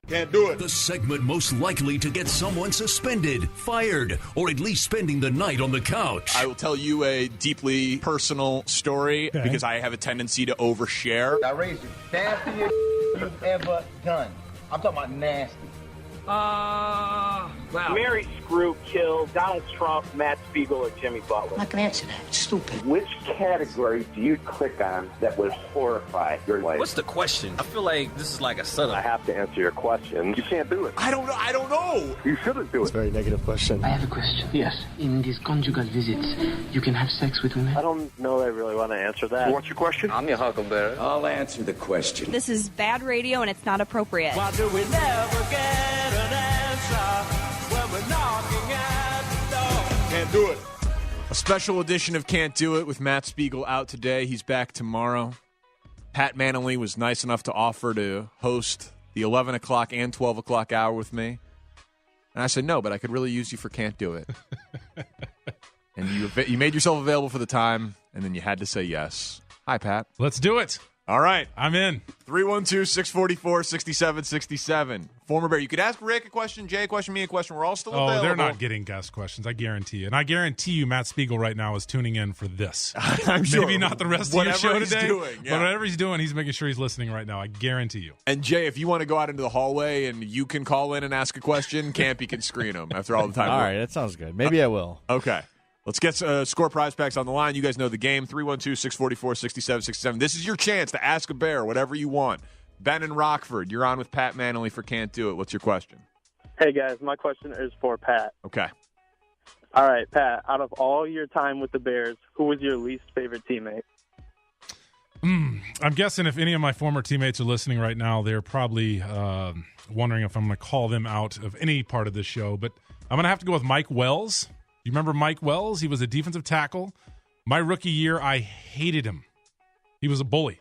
Can't do it. The segment most likely to get someone suspended, fired, or at least spending the night on the couch. I will tell you a deeply personal story because I have a tendency to overshare. I raised the nastiest you've ever done. I'm talking about nasty. Wow. Mary Screw killed Donald Trump, Matt Spiegel, or Jimmy Butler. I'm not going to answer that. It's stupid. Which category do you click on that would horrify your life? What's the question? I feel like this is like a setup. I have to answer your question. You can't do it. I don't know. You shouldn't do it. It's a very negative question. I have a question. Yes. In these conjugal visits, you can have sex with women? I don't know that I really want to answer that. What's your question? I'm your huckleberry. I'll answer the question. This is bad radio and it's not appropriate. Why do we never get an answer when we're knocking at the door? Can't do it. A special edition of Can't Do It with Matt Spiegel out today. He's back tomorrow. Pat Mannelly was nice enough to offer to host the 11 o'clock and 12 o'clock hour with me. And I said, no, but I could really use you for Can't Do It. And you made yourself available for the time, and then you had to say yes. Hi, Pat. Let's do it. All right. I'm in. 312-644-6767. Former Bear. You could ask Rick a question, Jay a question, me a question. We're all still available. Oh, they're not getting guest questions. I guarantee you. And I guarantee you Matt Spiegel right now is tuning in for this. I'm sure. Maybe not the rest of your show today. Doing, yeah. But whatever he's doing, he's making sure he's listening right now. I guarantee you. And Jay, if you want to go out into the hallway and you can call in and ask a question, Campy can screen them after all the time. All right, that sounds good. Maybe I will. Okay. Let's get score prize packs on the line. You guys know the game, 312-644-6767. This is your chance to ask a bear whatever you want. Ben in Rockford, you're on with Pat Mannelly for Can't Do It. What's your question? Hey, guys, my question is for Pat. Okay. All right, Pat, out of all your time with the Bears, who was your least favorite teammate? I'm guessing if any of my former teammates are listening right now, they're probably wondering if I'm going to call them out of any part of this show. But I'm going to have to go with Mike Wells. You remember Mike Wells? He was a defensive tackle. My rookie year, I hated him. He was a bully.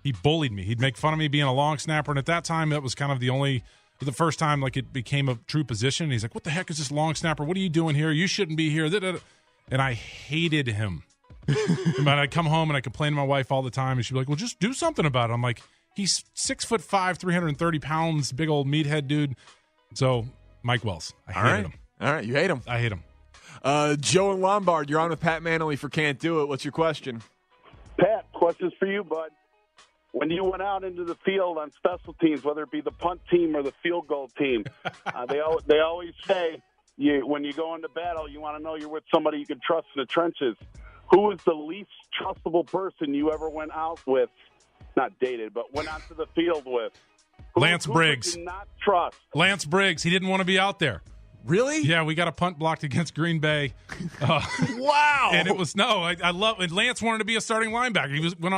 He bullied me. He'd make fun of me being a long snapper. And at that time, that was kind of the first time like it became a true position. He's like, what the heck is this long snapper? What are you doing here? You shouldn't be here. And I hated him. But I'd come home and I complain to my wife all the time. And she'd be like, well, just do something about it. I'm like, he's 6'5", 330 pounds, big old meathead dude. So Mike Wells. I hated him. All right. You hate him. I hate him. Joe in Lombard, you're on with Pat Mannelly for Can't Do It. What's your question? Pat, question's for you, bud. When you went out into the field on special teams, whether it be the punt team or the field goal team, they always say when you go into battle, you want to know you're with somebody you can trust in the trenches. Who was the least trustable person you ever went out with? Not dated, but went out to the field with? Lance Briggs. Who did not trust? Lance Briggs. He didn't want to be out there. Really? Yeah, we got a punt blocked against Green Bay. Wow! And it was I love. And Lance wanted to be a starting linebacker. He went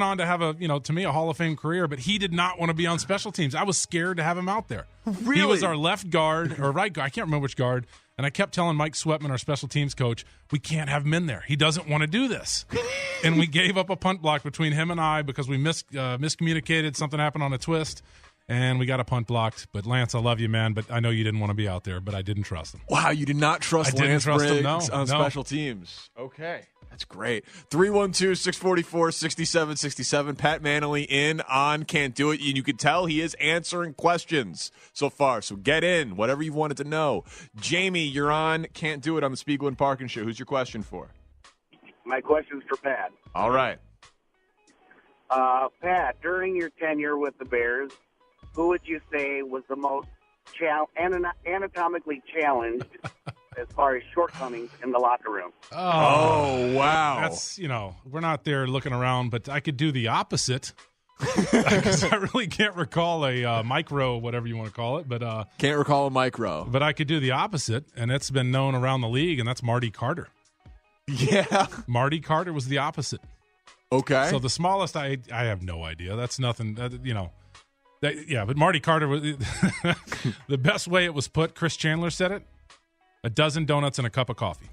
on to have to me a Hall of Fame career, but he did not want to be on special teams. I was scared to have him out there. Really? He was our left guard or right guard. I can't remember which guard. And I kept telling Mike Sweatman, our special teams coach, we can't have him in there. He doesn't want to do this. And we gave up a punt block between him and I because we miscommunicated. Something happened on a twist. And we got a punt blocked. But, Lance, I love you, man. But I know you didn't want to be out there, but I didn't trust him. Wow, you did not trust Lance Briggs on No. special teams. Okay, that's great. 312-644-6767. Pat Mannelly in on Can't Do It. And you can tell he is answering questions so far. So get in, whatever you wanted to know. Jamie, you're on Can't Do It on the Spiegel and Parkins show. Who's your question for? My question's for Pat. All right. Pat, during your tenure with the Bears, who would you say was the most anatomically challenged as far as shortcomings in the locker room? Oh, wow. That's, we're not there looking around, but I could do the opposite. Because I really can't recall a micro, whatever you want to call it. But can't recall a micro. But I could do the opposite, and it's been known around the league, and that's Marty Carter. Yeah. Marty Carter was the opposite. Okay. So the smallest, I have no idea. That's nothing, but Marty Carter was the best way it was put. Chris Chandler said it: a dozen donuts and a cup of coffee.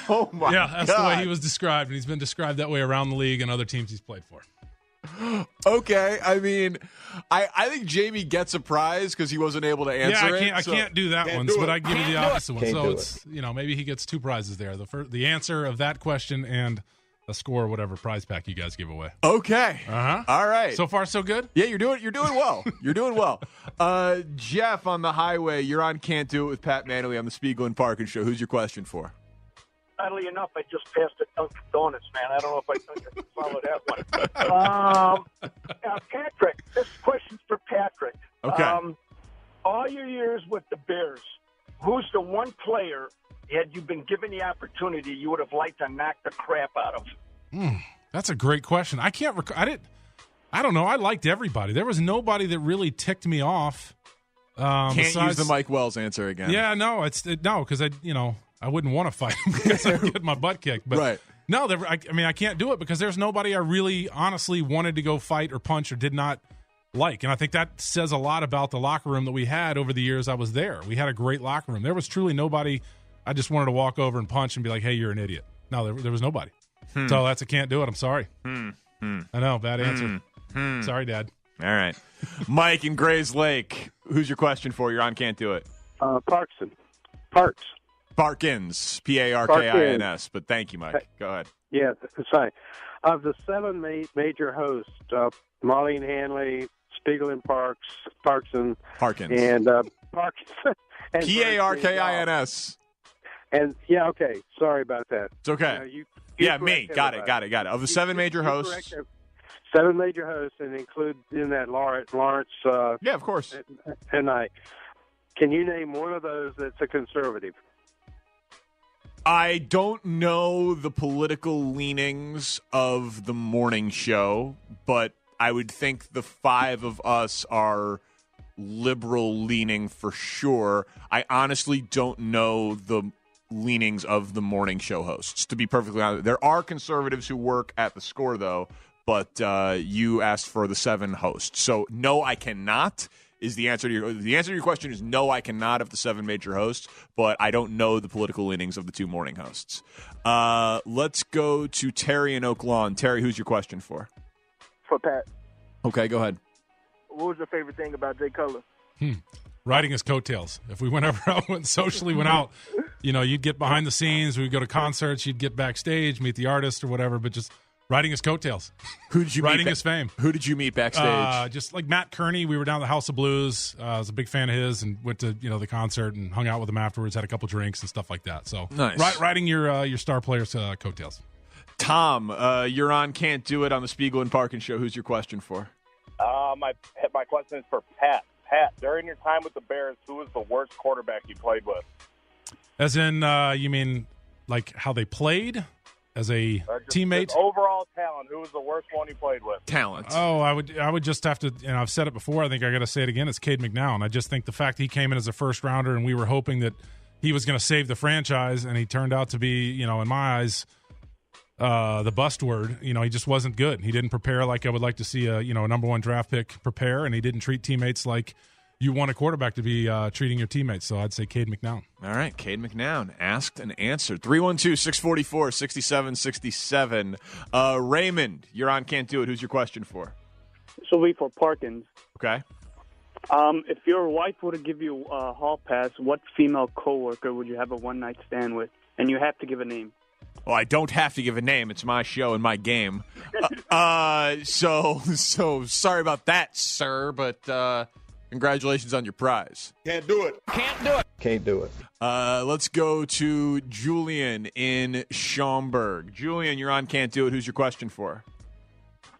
Oh my! Yeah, that's God. the way he was described, and he's been described that way around the league and other teams he's played for. Okay, I mean, I think Jamie gets a prize because he wasn't able to answer I can't do that one, but I give you the opposite one. Can't So do it's maybe he gets two prizes there: the answer of that question and a score or whatever prize pack you guys give away. Okay. Uh-huh. All right. So far, so good? Yeah, you're doing well. You're doing well. Jeff on the highway, you're on Can't Do It with Pat Mannelly on the Spiegel and Parkins show. Who's your question for? Oddly enough, I just passed a Dunkin' Donuts, man. I don't know if I can follow that one. Patrick, this question's for Patrick. Okay. All your years with the Bears, who's the one player, had you been given the opportunity, you would have liked to knock the crap out of? That's a great question. I can't I don't know. I liked everybody. There was nobody that really ticked me off. Can't besides, use the Mike Wells answer again. Yeah, no, because I wouldn't want to fight him because I'd get my butt kicked. But right. No, I can't do it because there's nobody I really honestly wanted to go fight or punch or did not like. And I think that says a lot about the locker room that we had over the years I was there. We had a great locker room. There was truly nobody I just wanted to walk over and punch and be like, hey, you're an idiot. No, there was nobody. So that's a can't do it. I'm sorry. I know, bad answer. Sorry, Dad. All right. Mike in Grays Lake, who's your question for? You're on Can't Do It. Parkins, Parkins, but thank you, Mike. Go ahead. Yeah, sorry. Of the 7 major hosts, Molly and Hanley, Spiegel and Parkins, and Parkins. And Parkins. And yeah, okay. Sorry about that. It's okay. Me. Got it. Of the 7 major hosts. 7 major hosts, and include in that Lawrence. Yeah, of course. And I. Can you name one of those that's a conservative? I don't know the political leanings of the morning show, but I would think the 5 of us are liberal leaning for sure. I honestly don't know the leanings of the morning show hosts, to be perfectly honest. There are conservatives who work at the Score, though, but you asked for the 7 hosts. So, no, I cannot. Is the answer to your question is no, I cannot of the 7 major hosts, but I don't know the political leanings of the 2 morning hosts. Let's go to Terry in Oak Lawn. Terry, who's your question for? For Pat. Okay, go ahead. What was your favorite thing about Jay Cutler? Riding his coattails. If we went out, went out, you'd get behind the scenes. We'd go to concerts. You'd get backstage, meet the artist or whatever, but just riding his coattails. Who did you riding his fame? Who did you meet backstage? Just like Matt Kearney. We were down at the House of Blues. I was a big fan of his and went to the concert and hung out with him afterwards. Had a couple drinks and stuff like that. So nice. Riding your star player's coattails. Tom, you're on Can't Do It on the Spiegel and Parkins show. Who's your question for? My question is for Pat. Pat, during your time with the Bears, who was the worst quarterback you played with? As in, you mean like how they played? As a teammate? Just overall talent. Who was the worst one you played with? Talent. Oh, I would just have to, and I've said it before, I think I got to say it again, it's Cade McNown. I just think the fact that he came in as a first rounder and we were hoping that he was going to save the franchise, and he turned out to be, in my eyes, the bust word. He just wasn't good. He didn't prepare like I would like to see a number 1 draft pick prepare, and he didn't treat teammates like you want a quarterback to be treating your teammates. So I'd say Cade McNown. All right, Cade McNown asked and answered. 312-644-6767. Raymond, you're on Can't Do It. Who's your question for? This will be for Parkins. Okay. If your wife were to give you a hall pass, what female coworker would you have a one-night stand with? And you have to give a name. Well, I don't have to give a name. It's my show and my game. So sorry about that, sir, but congratulations on your prize. Can't do it. Can't do it. Let's go to Julian in Schaumburg. Julian, you're on Can't Do It. Who's your question for?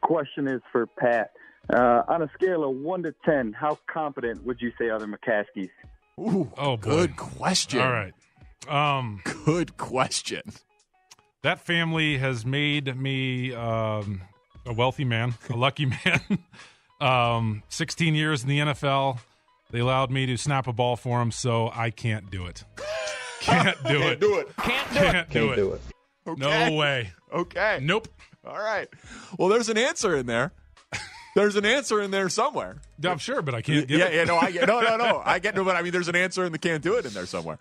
Question is for Pat. On a scale of 1 to 10, how competent would you say are the McCaskies? Ooh, oh, boy. Good question. All right. Good question. That family has made me a wealthy man, a lucky man. 16 years in the NFL. They allowed me to snap a ball for them, so I can't do it. Can't do it. Can't do it. Okay. No way. Okay. Nope. All right. Well, there's an answer in there. There's an answer in there somewhere. I'm sure, but I can't get it. Yeah, no, I get no. I get no, but I mean, there's an answer in the Can't Do It in there somewhere.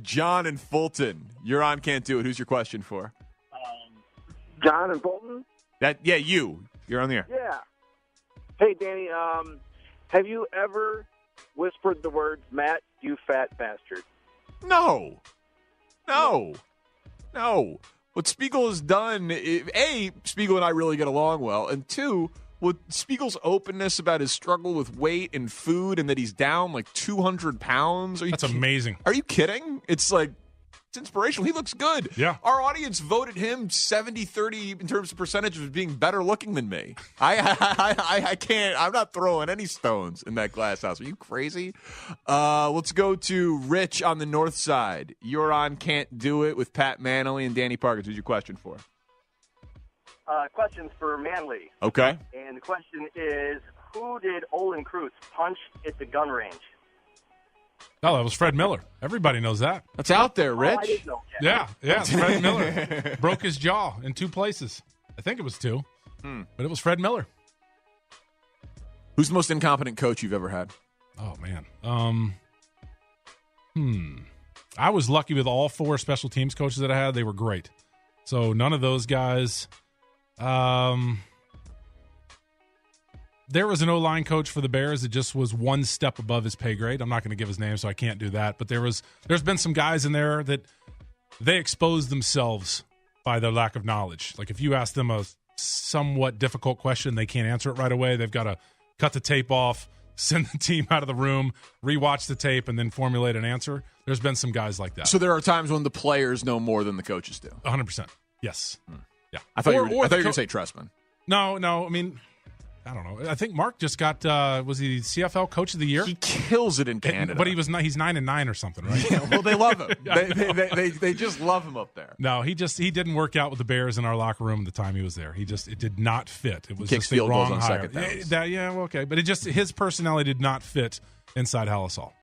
John and Fulton, you're on Can't Do It. Who's your question for? John and Fulton? You're on the air. Yeah. Hey, Danny, have you ever whispered the words, Matt, you fat bastard? No. what Spiegel has done, A, Spiegel and I really get along well, and two, with Spiegel's openness about his struggle with weight and food and that he's down like 200 pounds. That's amazing. Are you kidding? It's inspirational. He looks good. Yeah. Our audience voted him 70-30 in terms of percentage of being better looking than me. I can't. I'm not throwing any stones in that glass house. Are you crazy? Let's go to Rich on the north side. You're on Can't Do It with Pat Mannelly and Danny Parkins. Who's your question for? Questions for Manley. Okay. And the question is, who did Olin Kreutz punch at the gun range? Oh, that was Fred Miller. Everybody knows that. That's out there, Rich. I didn't know that. Yeah, it's Fred Miller. Broke his jaw in 2 places. I think it was 2, but it was Fred Miller. Who's the most incompetent coach you've ever had? Oh, man. I was lucky with all 4 special teams coaches that I had. They were great. So none of those guys. There was an O-line coach for the Bears that just was one step above his pay grade. I'm not going to give his name, so I can't do that. But there's been some guys in there that they exposed themselves by their lack of knowledge. Like if you ask them a somewhat difficult question, they can't answer it right away. They've got to cut the tape off, send the team out of the room, rewatch the tape, and then formulate an answer. There's been some guys like that. So there are times when the players know more than the coaches do. 100%. Yes. Yeah. I thought you were going to say Trestman. No. I mean, I don't know. I think Mark just got was he CFL Coach of the Year? He kills it in Canada, but he's 9-9 or something, right? Yeah, well, they love him. They just love him up there. No, he didn't work out with the Bears in our locker room the time he was there. It did not fit. It was Kicks just the field wrong goals on hire. second downs. Yeah, well, okay, but his personality did not fit inside Hallis Hall.